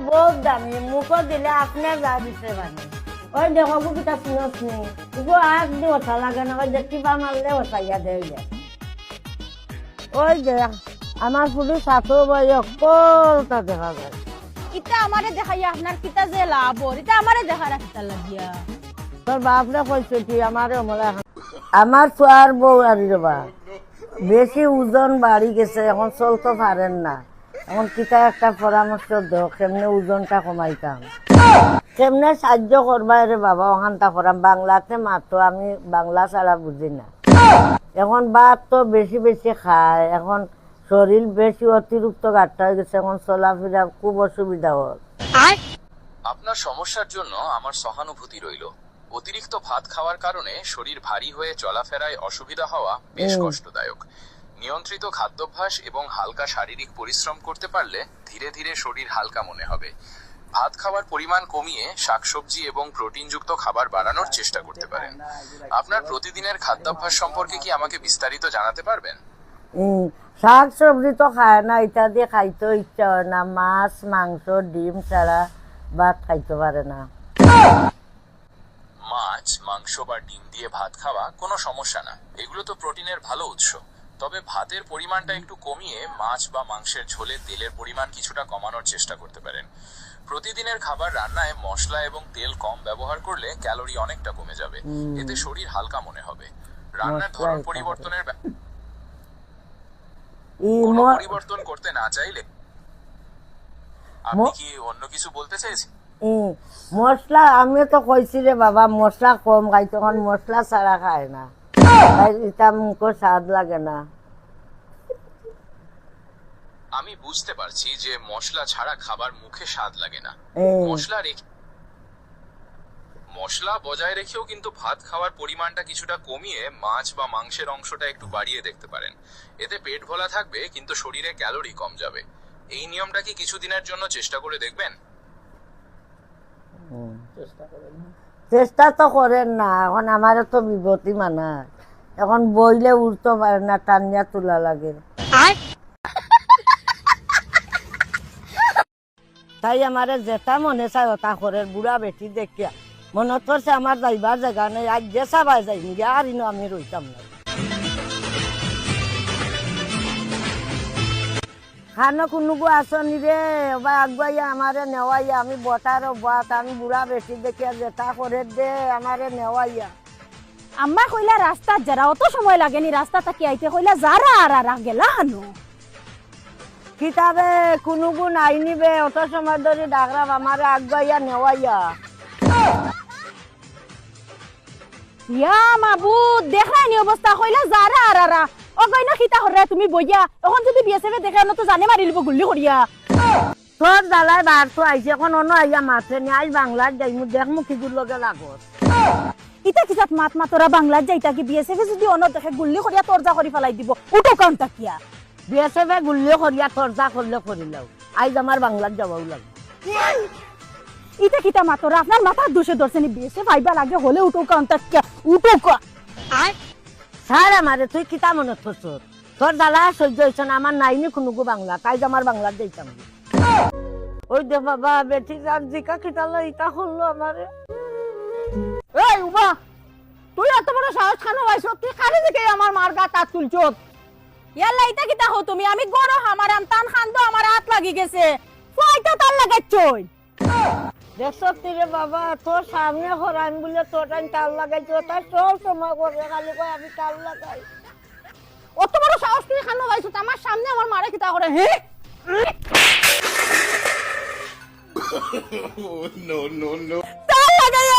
বহুত দামি মুখো দিলে আপনি যা দিতে পারেন ওই দেখো কিতা শুনোস নি গো আগ দিয়ে ওঠা লাগে না ওই দেখি বা মারলে ওঠাইয়া দেয় যায় ওই দেখ আমার পুলিশ সাথে বই কলটা দেখা যায় ইটা আমারে দেখাইয়া আপনার কিতা যে লাভ ওর এটা আমারে দেখার কিতা লাগিয়া তোর বাপরে কইছে কি আমারে ওমলা আমার ছোয়ার বউ আর রবা বেশি ওজন বাড়ি গেছে এখন চলতে পারেন না এখন কিতা একটা পরামর্শ দাও কেমনে ওজনটা কমাইতাম কেমনে সাহায্য করবা রে বাবা ওখানটা করাম বাংলাতে মাত্র আমি বাংলা ছাড়া বুঝি না এখন ভাত তো বেশি বেশি খায় এখন শরীর বেশি অতিরিক্ত গাঠা হয়ে গেছে এখন চলাফেরা খুব অসুবিধা হয় আপনার সমস্যার জন্য আমার সহানুভূতি রইল অতিরিক্ত ভাত খাওয়ার কারণে শরীর ভারী হয়ে চলাফেরায় অসুবিধা হওয়া বেশ কষ্টদায়ক নিয়ন্ত্রিত খাদ্যাভ্যাস এবং হালকা শারীরিক পরিশ্রম করতে পারলে ধীরে ধীরে শরীর হালকা মনে হবে ভাত খাওয়ার পরিমাণ কমিয়ে শাকসবজি এবং প্রোটিনযুক্ত খাবার বাড়ানোর চেষ্টা করতে পারেন আপনার প্রতিদিনের খাদ্যাভ্যাস সম্পর্কে কি আমাকে বিস্তারিত জানাতে পারবেন শাক সবজি তো খায় না এটা দিয়ে খাইতে ইচ্ছা হয় না মাছ মাংস ডিম ছাড়া ভাত খাইতে পারে না মাছ মাংস বা ডিম দিয়ে ভাত খাওয়া কোনো সমস্যা না এগুলো তো প্রোটিনের ভালো উৎস তবে ভাতের পরিমাণটা একটু কমিয়ে মাছ বা মাংসের ঝোলে তেলের পরিমাণ কিছুটা কমানোর চেষ্টা করতে পারেন প্রতিদিনের খাবার রান্নায় মশলা এবং তেল কম ব্যবহার করলে ক্যালোরি অনেকটা কমে যাবে এতে শরীর হালকা মনে হবে রান্নার ধরন পরিবর্তনের কোনো পরিবর্তন করতে না চাইলে আপনি কি অন্য কিছু বলতে চাইছেন মশলা আমি তো কইছি রে বাবা মশলা কম খাই তখন মশলা ছাড়া খায় না এটা মুখো স্বাদ লাগে না আমি বুঝতে পারছি যে মশলা ছাড়া খাবার মুখে স্বাদ লাগে না মশলা বজায় রেখেও কিন্তু ভাত খাওয়ার পরিমাণটা কিছুটা কমিয়ে মাছ বা মাংসের অংশটা একটু বাড়িয়ে দেখতে পারেন এতে পেট ভরা থাকবে কিন্তু শরীরে ক্যালোরি কম যাবে এই নিয়মটা কি কিছুদিনের জন্য চেষ্টা করে দেখবেন চেষ্টা তো করেন না এখন আমারও তো বিপত্তি মানা এখন বইলে উঠতে পারে না টানিয়া তোলা লাগে তাই আমারে যেটা মনে চায় ওটা করে বুড়া বেটি দেখিয়া মনে করছে আমার যাইবার জায়গা নেই আজ যে চাবাই যাই নি আর ইনো আমি রইতাম না খানো কোনোগো আসনি রে বা আগুয়াইয়া আমারে নেওয়াইয়া আমি বটার বাত আমি বুড়া বেটি দেখিয়া যেটা করে দে আমারে নেওয়াইয়া আম্মা কইলা রাস্তা যারা অত সময় লাগেনি রাস্তা তাকি আইতে কইলা যারা আর গেলা হানো কিতাবে কোনোগো নাই নিবে অত সময় ধরে ডাকরাম আমারে আগুয়াইয়া নেওয়াইয়া ইয়া মাবুদ দেখানি অবস্থা কইলা যারা আর ও কইনা খিতা হরে তুমি বইয়া এখন যদি বিএসএফ দেখে না তো জানে মারিলব গুল্লি করিয়া তোর দালাই বার তো আইছে এখন অন্য আইয়া মাছে নি আজ বাংলার যাইমু দেখমু কিগুর লগে লাগত ইতা কিসাত মাত মাতরা বাংলার যাইতা কি বিএসএফ যদি অন্য দেখে গুল্লি করিয়া তরজা করি ফেলাই দিব উটো কাউন্টা কিয়া বিএসএফ গুল্লি করিয়া তরজা করলে করিলাও আজ আমার বাংলার যাওয়াও লাগে ইতা কিতা মাতরা আপনার মাথার দোষে ধরছেনি বিএসএফ আইবা লাগে হলে উটো কাউন্টা কিয়া উটো কা স্যার আমারে তুই কিতা মনে করছ তোর দালা সহ্য হইছ না আমার নাইনি কোনোগো বাংলা তাই আমার বাংলার যাইতাম ওই দে বাবা বেটি যার জিকা কিতালো ইটা হলো আমারে এই উবা তুই এত বড় সাহস খানো আইছো তুই কারে দিকে আমার মার গা তা তুলছত ইয়াল্লা ইতা কিতা হো তুমি আমি গরো আমার আনতান খান্দো আমার হাত লাগি গেছে ফাইটা তার লাগাইছই দেখছ রে বাবা তোর সামনে হরান বলে তোটান তাল লাগাইছো তার সব সময় করে খালি কই আমি তাল লাগাই অত বড় সাহস তুই খানো আইছো আমার সামনে আমার মারে কিতা করে হে no no no তাল লাগাইয়া